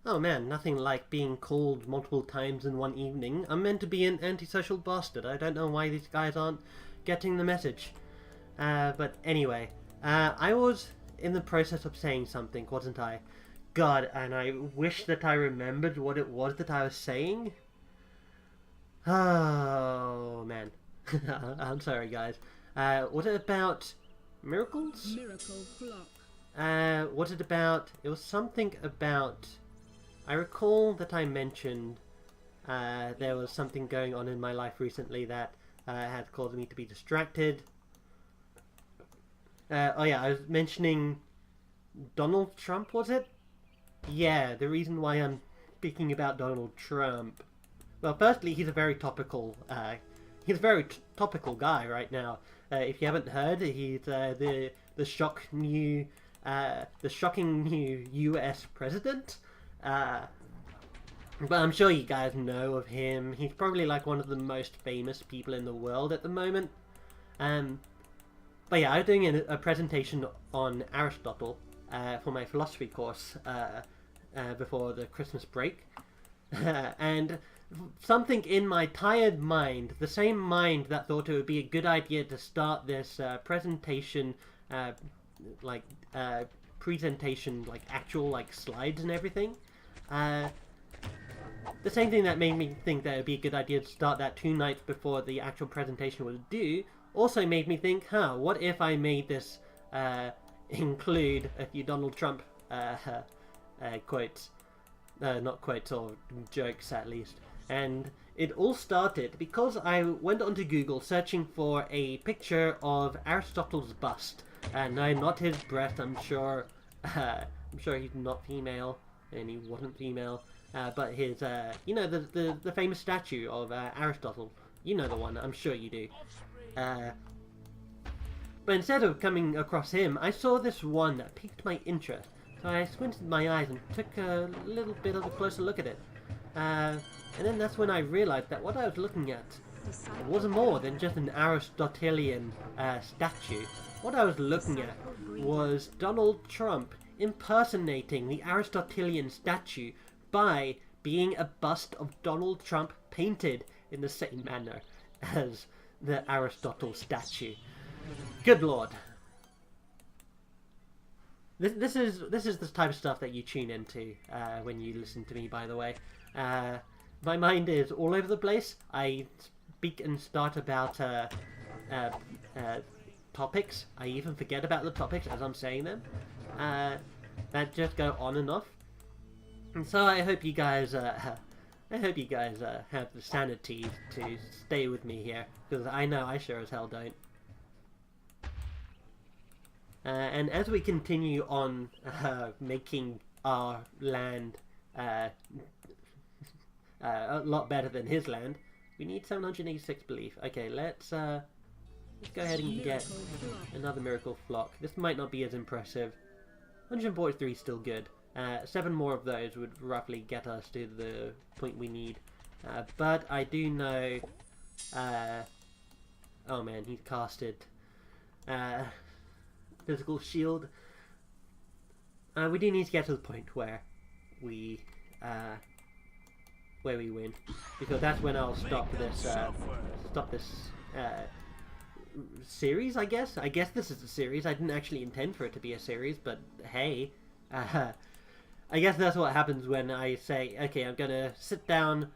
Oh man, nothing like being called multiple times in one evening. I'm meant to be an antisocial bastard. I don't know why these guys aren't getting the message. But anyway, I was in the process of saying something, wasn't I? God, and I wish that I remembered what it was that I was saying. Oh man. I'm sorry guys. Was it about miracles? Miracle flock. Was it about... It was something about... I recall that I mentioned there was something going on in my life recently that had caused me to be distracted. Oh yeah, I was mentioning Donald Trump, was it? Yeah, the reason why I'm speaking about Donald Trump. Well, firstly, he's a very topical topical guy right now. If you haven't heard, he's the shocking new U.S. president. But I'm sure you guys know of him. He's probably like one of the most famous people in the world at the moment. But yeah, I was doing a presentation on Aristotle for my philosophy course before the Christmas break. And something in my tired mind, the same mind that thought it would be a good idea to start this presentation, presentation, like actual like slides and everything, the same thing that made me think that it would be a good idea to start that 2 nights before the actual presentation was due, also made me think, what if I made this include a few Donald Trump quotes, not quotes, or jokes at least. And it all started because I went onto Google searching for a picture of Aristotle's bust. No, not his breast, I'm sure he's not female, and he wasn't female. But his, you know, the famous statue of Aristotle. You know the one, I'm sure you do. But instead of coming across him, I saw this one that piqued my interest. So I squinted my eyes and took a little bit of a closer look at it. And then that's when I realized that what I was looking at was more than just an Aristotelian statue. What I was looking at was Donald Trump impersonating the Aristotelian statue by being a bust of Donald Trump painted in the same manner as the Aristotle statue. Good lord. This is the type of stuff that you tune into when you listen to me, by the way. My mind is all over the place. I speak and start about topics. I even forget about the topics as I'm saying them. That just go on and off. And so I hope you guys have the sanity to stay with me here, because I know I sure as hell don't. And as we continue on making our land a lot better than his land, we need 786 belief. Okay, let's go ahead and get another miracle flock. This might not be as impressive. 143 is still good. 7 more of those would roughly get us to the point we need. But I do know... oh man, he's casted physical shield. We do need to get to the point where we win, because that's when I'll stop this series. I guess this is a series. I didn't actually intend for it to be a series, but hey, I guess that's what happens when I say, okay, I'm gonna sit down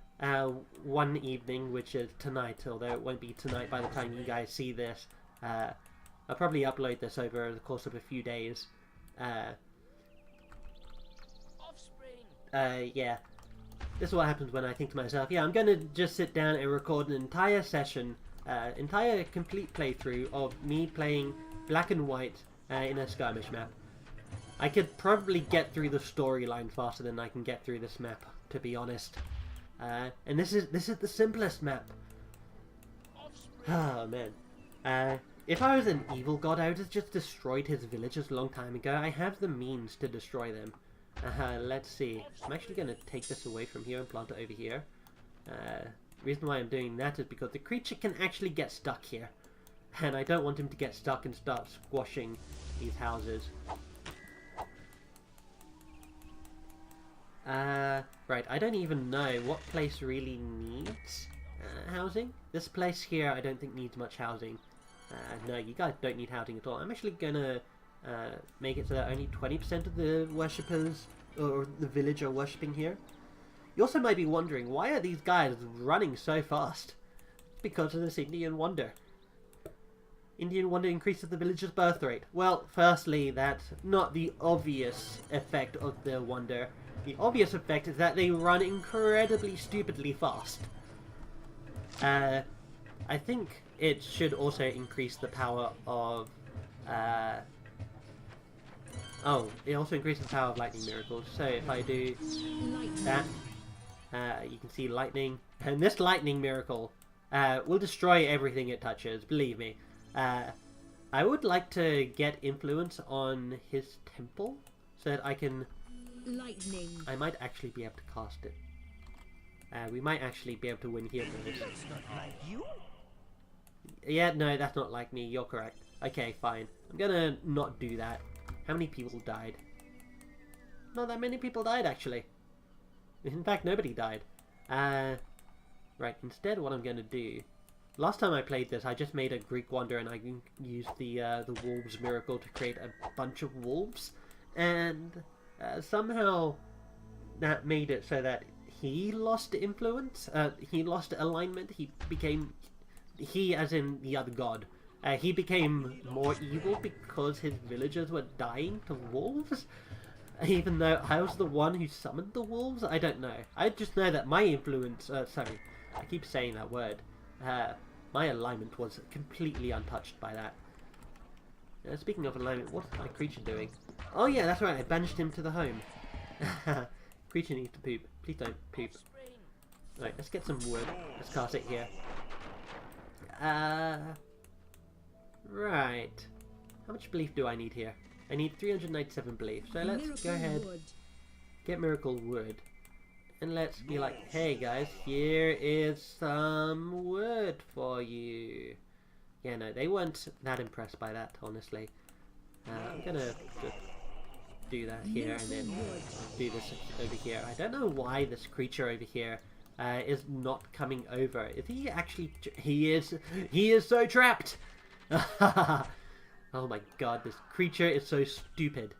one evening, which is tonight, although it won't be tonight by the time you guys see this. I'll probably upload this over the course of a few days. Yeah. This is what happens when I think to myself, yeah, I'm gonna just sit down and record an entire session, entire complete playthrough of me playing black and white in a skirmish map. I could probably get through the storyline faster than I can get through this map, to be honest. And this is the simplest map. Oh man. If I was an evil god, I would have just destroyed his villages a long time ago. I have the means to destroy them. Let's see. I'm actually going to take this away from here and plant it over here. The reason why I'm doing that is because the creature can actually get stuck here. And I don't want him to get stuck and start squashing these houses. Right, I don't even know what place really needs housing. This place here I don't think needs much housing. No, you guys don't need housing at all. I'm actually gonna make it so that only 20% of the worshippers or the village are worshipping here. You also might be wondering, why are these guys running so fast? Because of this Indian wonder. Indian wonder increases the village's birth rate. Well, firstly, that's not the obvious effect of the wonder. The obvious effect is that they run incredibly stupidly fast. I think it should also increase the power of... oh, it also increases the power of lightning miracles. So if I do that, you can see lightning. And this lightning miracle will destroy everything it touches, believe me. I would like to get influence on his temple so that I can... Lightning. I might actually be able to cast it. We might actually be able to win here. That's not like you. Yeah, no, that's not like me. You're correct. Okay, fine. I'm gonna not do that. How many people died? Not that many people died, actually. In fact, nobody died. Right, instead what I'm gonna do... Last time I played this, I just made a Greek wonder and I used the wolves miracle to create a bunch of wolves. And somehow that made it so that he lost influence. He lost alignment. He became... He, as in the other god. He became more evil because his villagers were dying to wolves. Even though I was the one who summoned the wolves? I don't know. I just know that my influence... sorry, I keep saying that word. My alignment was completely untouched by that. Speaking of alignment, what's my creature doing? Oh yeah, that's right, I banished him to the home. Creature needs to poop. Please don't poop. Right, let's get some wood. Let's cast it here. Right. How much belief do I need here? I need 397 belief. So let's go ahead, get Miracle Wood. And let's be like, hey guys, here is some wood for you. Yeah, no, they weren't that impressed by that, honestly. I'm gonna just do that here and then do this over here. I don't know why this creature over here is not coming over. Is he actually... He is so trapped! Oh my god, this creature is so stupid.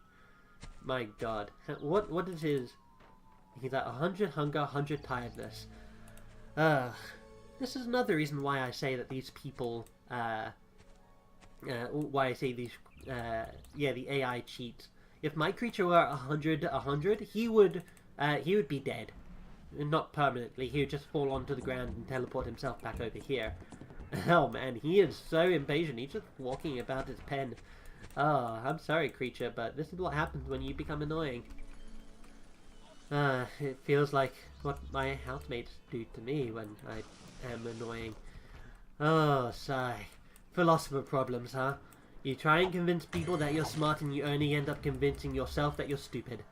My god. What is his... He's at 100 hunger, 100 tiredness. This is another reason why I say that these people... why I say these... yeah, the AI cheats. If my creature were 100, he would be dead. Not permanently, he would just fall onto the ground and teleport himself back over here. Oh man, he is so impatient, he's just walking about his pen. Oh, I'm sorry creature, but this is what happens when you become annoying. It feels like what my housemates do to me when I am annoying. Oh, sigh. Philosopher problems, huh? You try and convince people that you're smart and you only end up convincing yourself that you're stupid.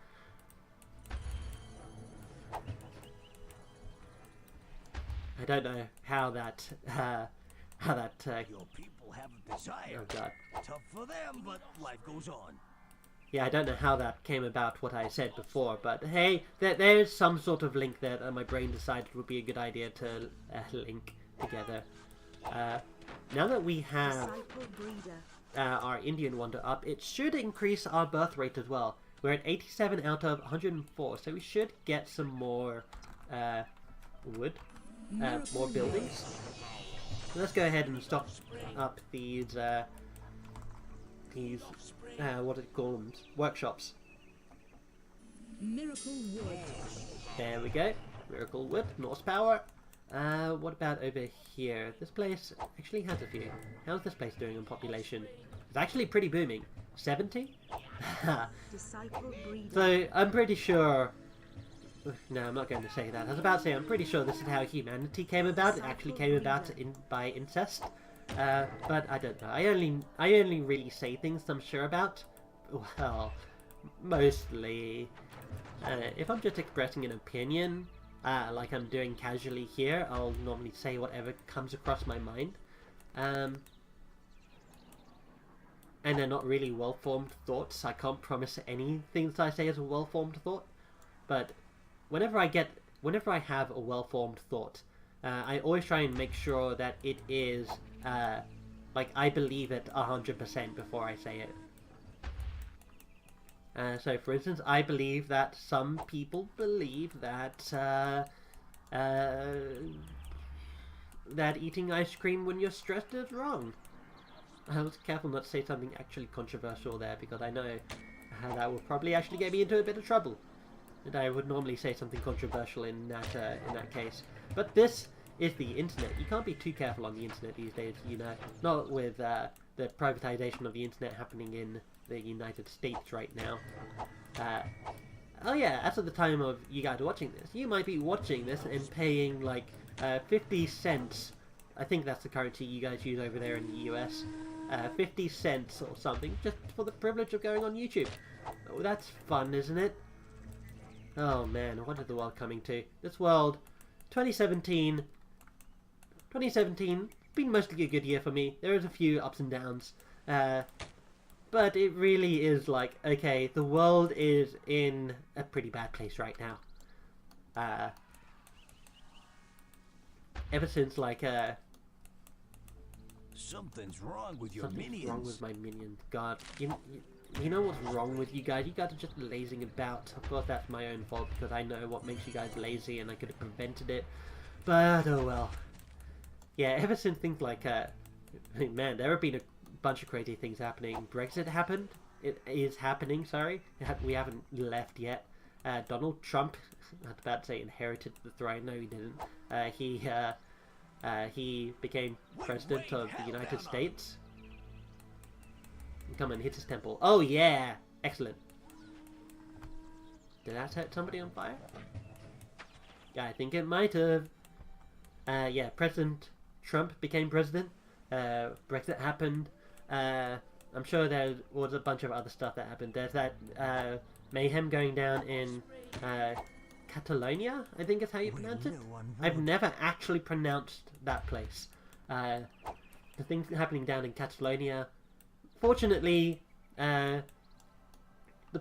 I don't know how that, Your people have a desire. oh god. Tough for them, but life goes on. Yeah, I don't know how that came about, what I said before, but hey, there's some sort of link there that my brain decided would be a good idea to link together. Now that we have our Indian wonder up, it should increase our birth rate as well. We're at 87 out of 104, so we should get some more wood, more buildings. So let's go ahead and stock up these what do you call them? Workshops. Miracle Wood. There we go. Miracle Wood, Norse power. What about over here? This place actually has a few. How's this place doing on population? It's actually pretty booming. 70? So, I'm pretty sure... No, I'm not going to say that. I was about to say, I'm pretty sure this is how humanity came about. It actually came about by incest. But I don't know. I only really say things I'm sure about. Well, mostly. If I'm just expressing an opinion, like I'm doing casually here, I'll normally say whatever comes across my mind. And they're not really well-formed thoughts. I can't promise anything that I say is a well-formed thought. But whenever I have a well-formed thought, I always try and make sure that it is like I believe it 100% before I say it. So, for instance, I believe that some people believe that that eating ice cream when you're stressed is wrong. I was careful not to say something actually controversial there, because I know that will probably actually get me into a bit of trouble. And I would normally say something controversial in that case. But this is the internet. You can't be too careful on the internet these days, you know. Not with the privatization of the internet happening in the United States right now. Oh yeah, as of the time of you guys watching this, you might be watching this and paying like 50 cents. I think that's the currency you guys use over there in the US. 50 cents or something, just for the privilege of going on YouTube. Oh, that's fun, isn't it? Oh man, what is the world coming to? This world, 2017, been mostly a good year for me. There is a few ups and downs. But it really is like, okay, the world is in a pretty bad place right now. Ever since, like, Something's wrong with your something's minions. wrong with my minions. God, you know what's wrong with you guys? You guys are just lazing about. Of course, that's my own fault, because I know what makes you guys lazy, and I could have prevented it. But, oh well. Yeah, ever since things like, man, there have been a bunch of crazy things happening. Brexit happened. It is happening, sorry. We haven't left yet. Donald Trump, I was about to say inherited the throne. No, he didn't. He became president of the United States. Come and hit his temple. Oh yeah! Excellent. Did that set somebody on fire? Yeah, I think it might have. Yeah, President Trump became president. Brexit happened. I'm sure there was a bunch of other stuff that happened. There's that mayhem going down in Catalonia, I think is how you pronounce it. I've never actually pronounced that place. The things happening down in Catalonia. Fortunately, the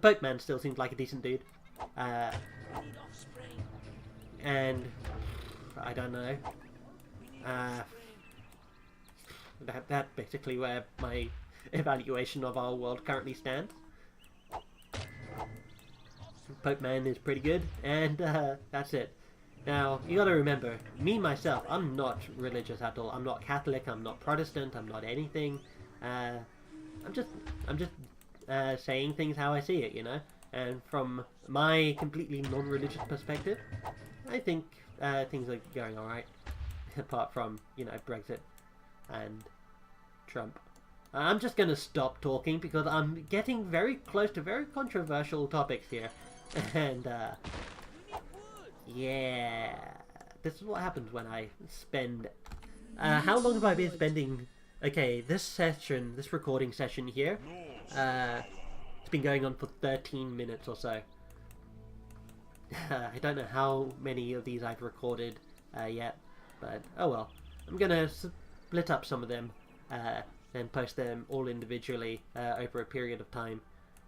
Pope man still seems like a decent dude. And I don't know. That's basically where my evaluation of our world currently stands. Pope man is pretty good, and that's it. Now, you gotta remember, me myself, I'm not religious at all. I'm not Catholic, I'm not Protestant, I'm not anything. I'm just saying things how I see it, you know? And from my completely non-religious perspective, I think things are going alright. Apart from, you know, Brexit and Trump. I'm just gonna stop talking because I'm getting very close to very controversial topics here. And, yeah, this is what happens when I spend, how long have I been spending, okay, this recording session here, it's been going on for 13 minutes or so. I don't know how many of these I've recorded, yet, but, oh well. I'm gonna split up some of them, and post them all individually, over a period of time.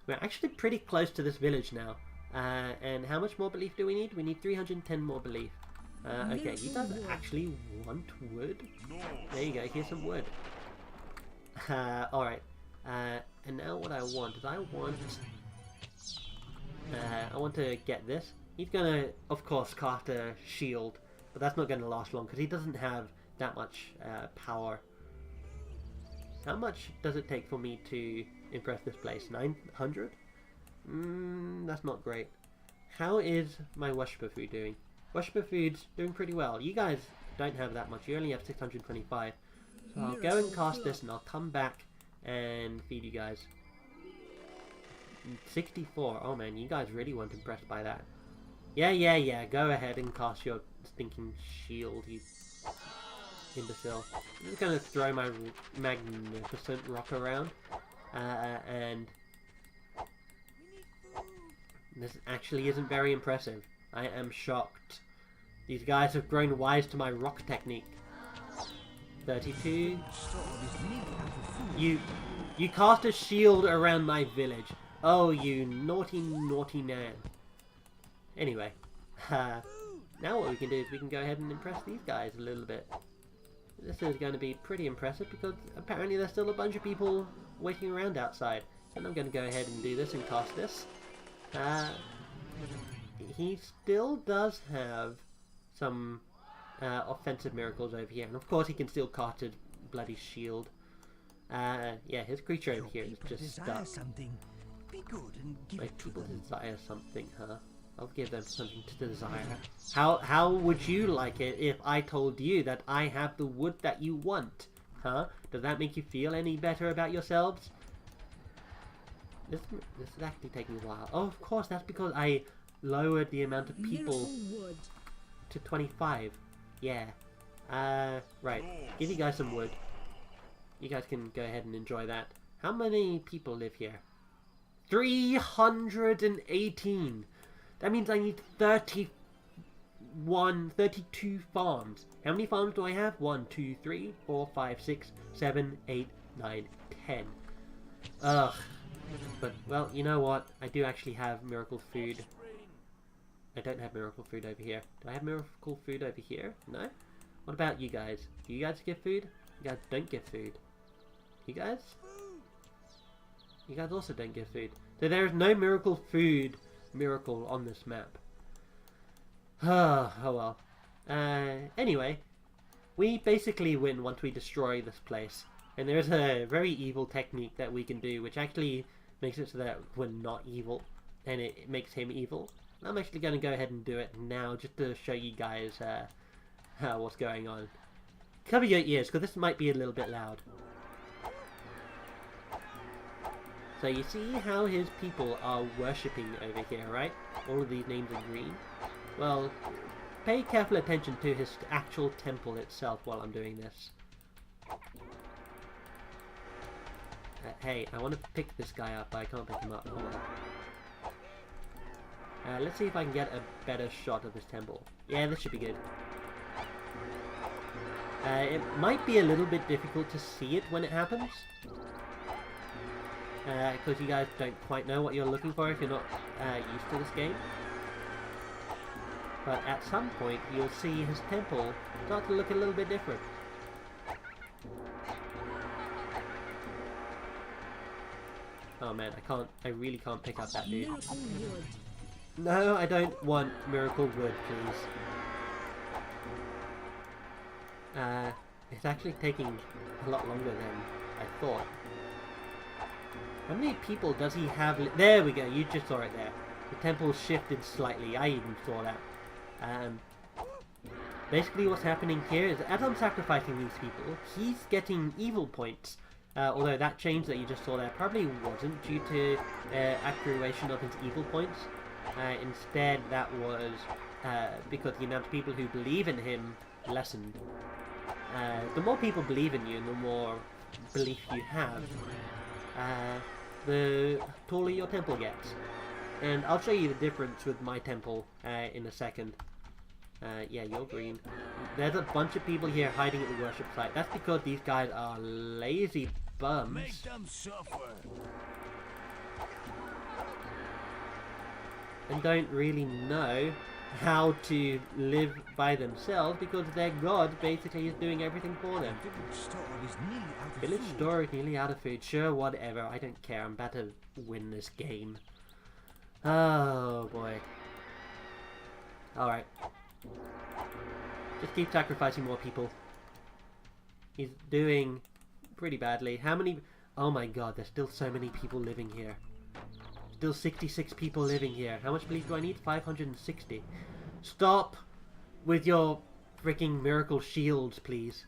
We're actually pretty close to this village now. And how much more belief do we need? We need 310 more belief. Okay, you guys actually want wood? There you go, here's some wood. Alright. And now what I want is I want to get this. He's gonna, of course, cast a shield, but that's not gonna last long because he doesn't have that much power. How much does it take for me to impress this place? 900? That's not great. How is my worshiper food doing? Worshiper food's doing pretty well. You guys don't have that much. You only have 625. So I'll go and cast this and I'll come back and feed you guys. 64. Oh man, you guys really weren't impressed by that. Yeah. Go ahead and cast your stinking shield, you imbecile. I'm just gonna throw my magnificent rock around. And this actually isn't very impressive. I am shocked. These guys have grown wise to my rock technique. 32. You cast a shield around my village. Oh, you naughty, naughty man. Anyway, Now what we can do is we can go ahead and impress these guys a little bit. This is going to be pretty impressive because apparently there's still a bunch of people waiting around outside. And I'm going to go ahead and do this and cast this. He still does have some offensive miracles over here. And of course he can still cast his bloody shield. Yeah, his creature over here is just stuck. Be good and give My it to people them. desire something, huh? I'll give them something to desire. How would you like it if I told you that I have the wood that you want? Huh? Does that make you feel any better about yourselves? This is actually taking a while. Oh, of course, that's because I lowered the amount of people to 25. Yeah. Right. Give you guys some wood. You guys can go ahead and enjoy that. How many people live here? 318! That means I need 32 farms. How many farms do I have? 1, 2, 3, 4, 5, 6, 7, 8, 9, 10. Ugh. But, well, you know what? I do actually have miracle food. I don't have miracle food over here. Do I have miracle food over here? No? What about you guys? Do you guys get food? You guys don't get food. You guys? You guys also don't get food. So there is no miracle food miracle on this map. Oh well. Anyway, we basically win once we destroy this place. And there's a very evil technique that we can do, which actually makes it so that we're not evil. And it makes him evil. I'm actually going to go ahead and do it now, just to show you guys what's going on. Cover your ears, because this might be a little bit loud. So you see how his people are worshipping over here, right? All of these names are green. Well, pay careful attention to his actual temple itself while I'm doing this. Hey, I want to pick this guy up, but I can't pick him up. Hold on. Let's see if I can get a better shot of his temple. Yeah, this should be good. It might be a little bit difficult to see it when it happens. Because you guys don't quite know what you're looking for if you're not used to this game. But at some point, you'll see his temple start to look a little bit different. Oh man, I really can't pick up that dude. No, I don't want miracle wood, please. It's actually taking a lot longer than I thought. How many people does he have? There we go, you just saw it there. The temple shifted slightly, I even saw that. Basically what's happening here is, as I'm sacrificing these people, he's getting evil points. Although that change that you just saw there probably wasn't due to accruation of his evil points. Instead, that was because the amount of people who believe in him lessened. The more people believe in you and the more belief you have, the taller your temple gets. And I'll show you the difference with my temple in a second. Yeah, you're green. There's a bunch of people here hiding at the worship site. That's because these guys are lazy bums. Make them suffer. And don't really know how to live by themselves because their god basically is doing everything for them. Village store is nearly out of food. Sure, whatever. I don't care. I'm about to win this game. Oh boy. Alright. Just keep sacrificing more people. He's doing pretty badly. How many... Oh my god, there's still so many people living here. Still 66 people living here. How much belief do I need? 560. Stop with your freaking miracle shields, please.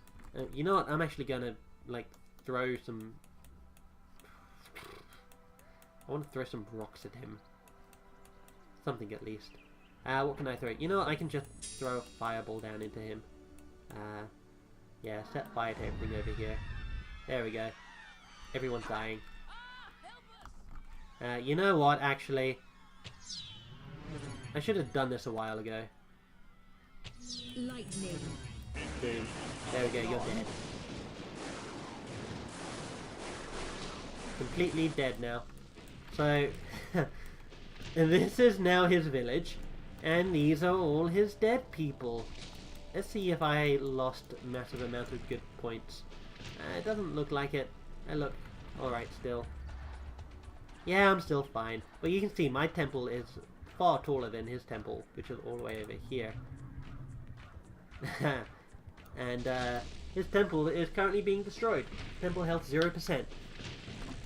You know what? I'm actually gonna, like, throw some... I want to throw some rocks at him. Something at least. What can I throw? You know what? I can just throw a fireball down into him. Yeah, set fire to everything over here. There we go. Everyone's dying. You know what, actually? I should have done this a while ago. Lightning. Boom. There we go, you're dead. Completely dead now. So, this is now his village. And these are all his dead people. Let's see if I lost a massive amount of good points. It doesn't look like it. I look alright still. Yeah, I'm still fine. But you can see my temple is far taller than his temple, which is all the way over here. And his temple is currently being destroyed. Temple health 0%.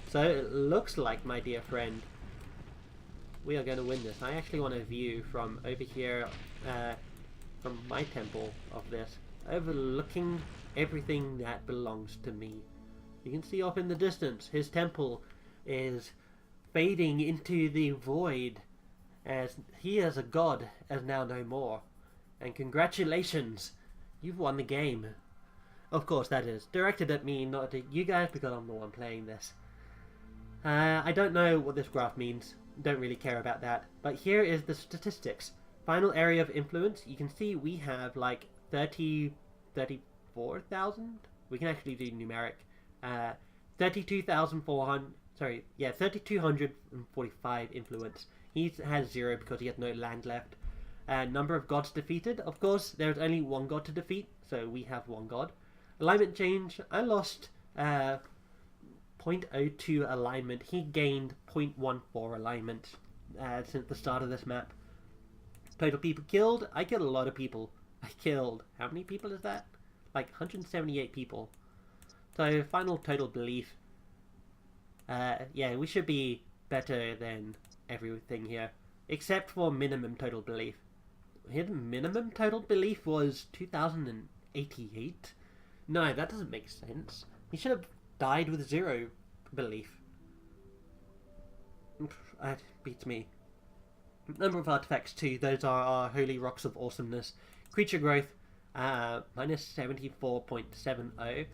So it looks like, my dear friend, we are going to win this. I actually want a view from over here, from my temple of this, overlooking everything that belongs to me. You can see off in the distance, his temple is fading into the void, as he as a god is now no more. And congratulations, you've won the game. Of course, that is directed at me, not at you guys, because I'm the one playing this. I don't know what this graph means. Don't really care about that. But here is the statistics. Final area of influence. You can see we have like 34,000. We can actually do numeric. 32,400. Sorry, yeah, 3,245 influence. He has 0 because he has no land left. Number of gods defeated. Of course, there's only one god to defeat, so we have one god. Alignment change. I lost 0.02 alignment. He gained 0.14 alignment since the start of this map. Total people killed. I killed a lot of people. I killed... How many people is that? Like 178 people. So, final total belief. Yeah, we should be better than everything here. Except for minimum total belief. His minimum total belief was 2,088? No, that doesn't make sense. He should have died with 0 belief. That beats me. Number of artifacts too. Those are our holy rocks of awesomeness. Creature growth, minus 74.70.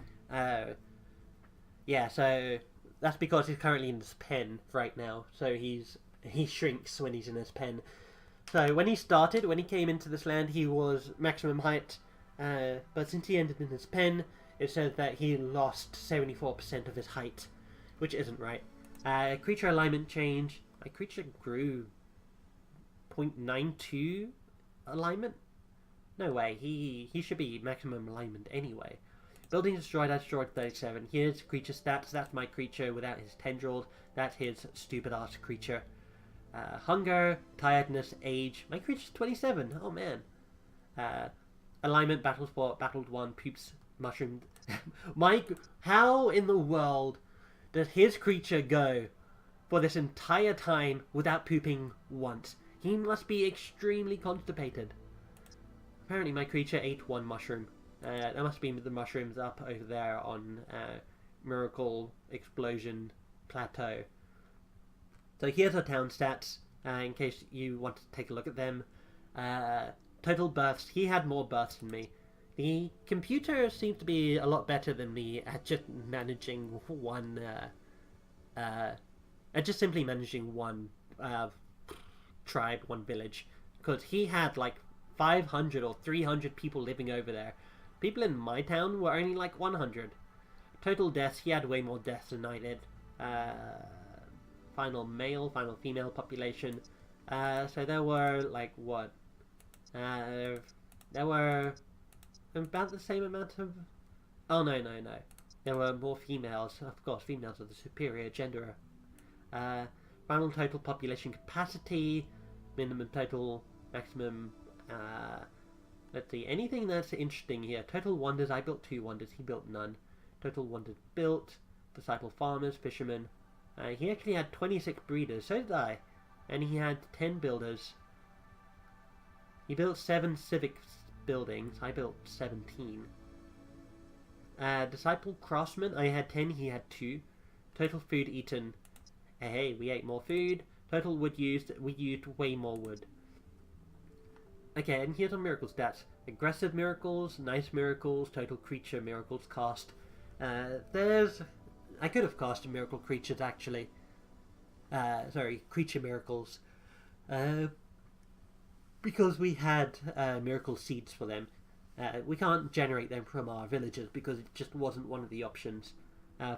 Yeah, so that's because he's currently in his pen right now. So he shrinks when he's in his pen. So when he came into this land, he was maximum height. But since he ended in his pen, it says that he lost 74% of his height, which isn't right. Creature alignment change. My creature grew 0.92 alignment? No way, he should be maximum alignment anyway. Building destroyed, I destroyed 37. Here's creature stats. That's my creature without his tendrils. That's his stupid ass creature. Hunger, tiredness, age. My creature's 27. Oh man. Alignment, battle sport, battled 1, poops, mushroom. How in the world does his creature go for this entire time without pooping once? He must be extremely constipated. Apparently my creature ate 1 mushroom. That must be the mushrooms up over there on Miracle Explosion Plateau. So here's our town stats, in case you want to take a look at them. Total births. He had more births than me. The computer seems to be a lot better than me at just managing one... at just simply managing one tribe, one village. Because he had like 500 or 300 people living over there. People in my town were only like 100. Total deaths, he had way more deaths than I did. Final male, final female population. So there were like what? There were about the same amount of... Oh no. There were more females. Of course, females are the superior gender. Final total population capacity. Minimum total, maximum... let's see, anything that's interesting here. Total wonders, I built 2 wonders, he built none. Total wonders built. Disciple farmers, fishermen. He actually had 26 breeders, so did I. And he had 10 builders. He built 7 civic buildings, I built 17. Disciple craftsman, I had 10, he had 2. Total food eaten. Hey, we ate more food. Total wood used, we used way more wood. Okay, and here's our miracle stats. Aggressive miracles, nice miracles, total creature miracles cast. I could have cast miracle creatures actually. Sorry, creature miracles. Because we had miracle seeds for them. We can't generate them from our villagers because it just wasn't one of the options.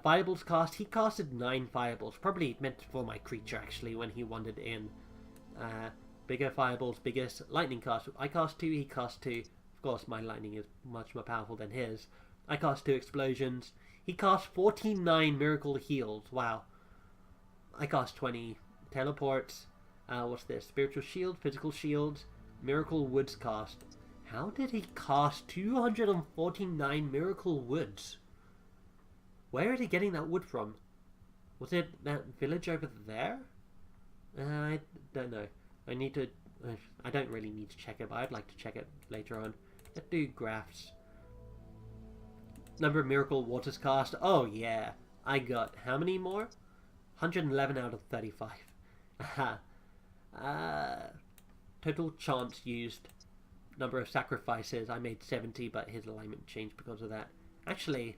Fireballs cast, he casted 9 fireballs. Probably meant for my creature actually when he wandered in. bigger fireballs, bigger lightning cast. I cast 2, he cast 2. Of course, my lightning is much more powerful than his. I cast 2 explosions. He cast 49 miracle heals. Wow. I cast 20 teleports. What's this? Spiritual shield, physical shields, miracle woods cast. How did he cast 249 miracle woods? Where is he getting that wood from? Was it that village over there? I don't know. I need to... I don't really need to check it, but I'd like to check it later on. Let's do graphs. Number of miracle waters cast. Oh yeah. I got how many more? 111 out of 35. Total chance used. Number of sacrifices. I made 70, but his alignment changed because of that. Actually...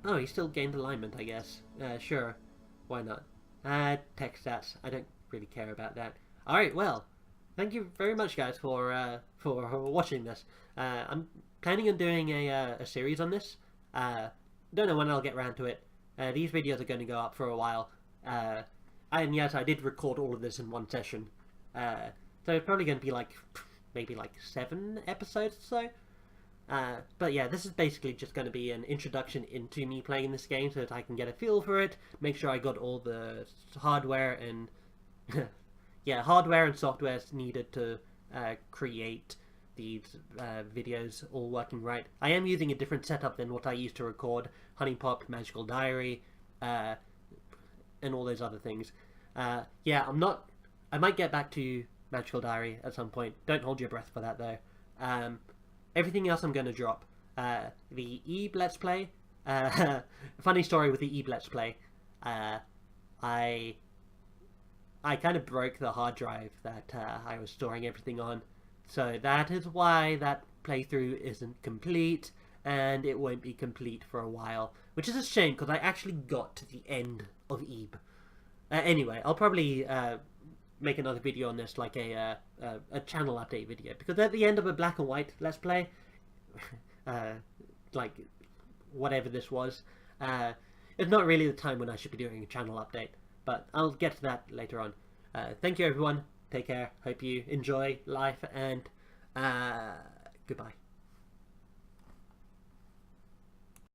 Oh, he still gained alignment, I guess. Sure. Why not? Tech stats. I don't really care about that. Alright, well. Thank you very much, guys, for watching this. I'm planning on doing a series on this. Don't know when I'll get around to it. These videos are going to go up for a while. And yes, I did record all of this in one session. So it's probably going to be like, maybe like 7 episodes or so. But yeah, this is basically just going to be an introduction into me playing this game so that I can get a feel for it, make sure I got all the hardware and yeah, hardware and software needed to create these videos all working right. I am using a different setup than what I used to record Honey Pop, Magical Diary, and all those other things. Yeah, I might get back to Magical Diary at some point. Don't hold your breath for that though. Everything else I'm going to drop. The Eb Let's Play. Funny story with the Eb Let's Play. I kind of broke the hard drive that I was storing everything on. So that is why that playthrough isn't complete. And it won't be complete for a while. Which is a shame because I actually got to the end of Eb. Anyway, I'll probably... make another video on this, like a channel update video, because at the end of a black and white let's play, like whatever this was, it's not really the time when I should be doing a channel update, but I'll get to that later on. Thank you everyone, take care, hope you enjoy life, and goodbye.